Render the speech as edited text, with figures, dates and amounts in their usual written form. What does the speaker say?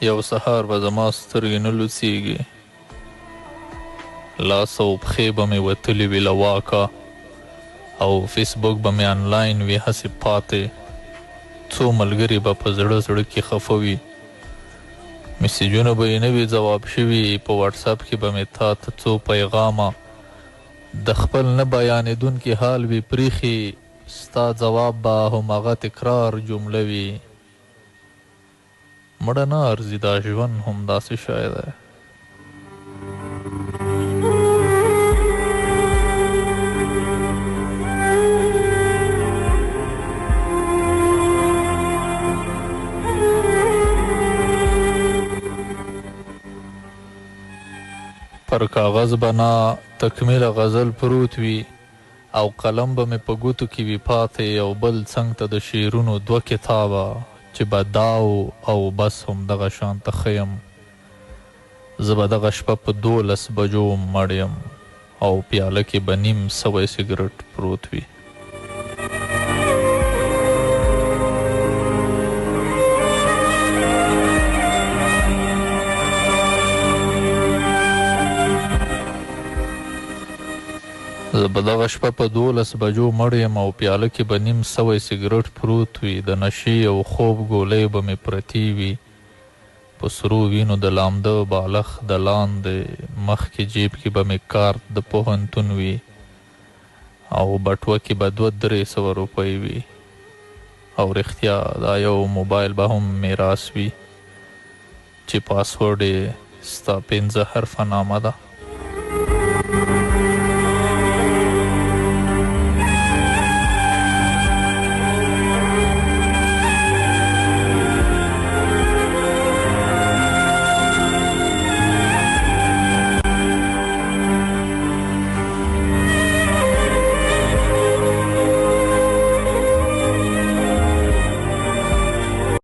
یو سهار به زما سترګې نه لوڅېږي، لاس او پښې به مې وتلې وي له واکه، او فیسبوک به مې آنلاین وي هسې پاتې. څو ملګري به په زړه زړه کې خفه وي، میسیجونه به یې نه وي ځواب شوي، په واټساپ کې به مې تا ته څو پیغامه د خپل نه بیانېدونکي حال وي پریښي، ستا ځواب به هماغه تکرار جمله وي. مړه نه ارزي دا ژوند همداسې شی دی. پر کاغذ به نه تکمیل غزل پروت وي، او قلم به مې په ګوتو کې وي پاتې، او بل څنګ ته د شعرونو 2 کتابه چې به داو او بس همدغه شانته ښه یم. زه به دغه شپه په 12 بجو مړ یم، او پیاله کې به نیم سوی سګرټ پروت وي. زه به دغه شپه په 12 بجو مړ یم، او پیاله کې به نیم سوی سګرټ پروت وي. د نشې او خوب ګولۍ به مې پرتې وي، په سرو وینو د لامده بالښت د لاندې مخکې جیب کې به مې کارت د پوهنتون وي، او بټوه کې به 200-300 روپۍ وي. او رښتیا دا یو موبایل به هم میراث وي چې پاسورډ یې ستا 15 حرفه نامه ده.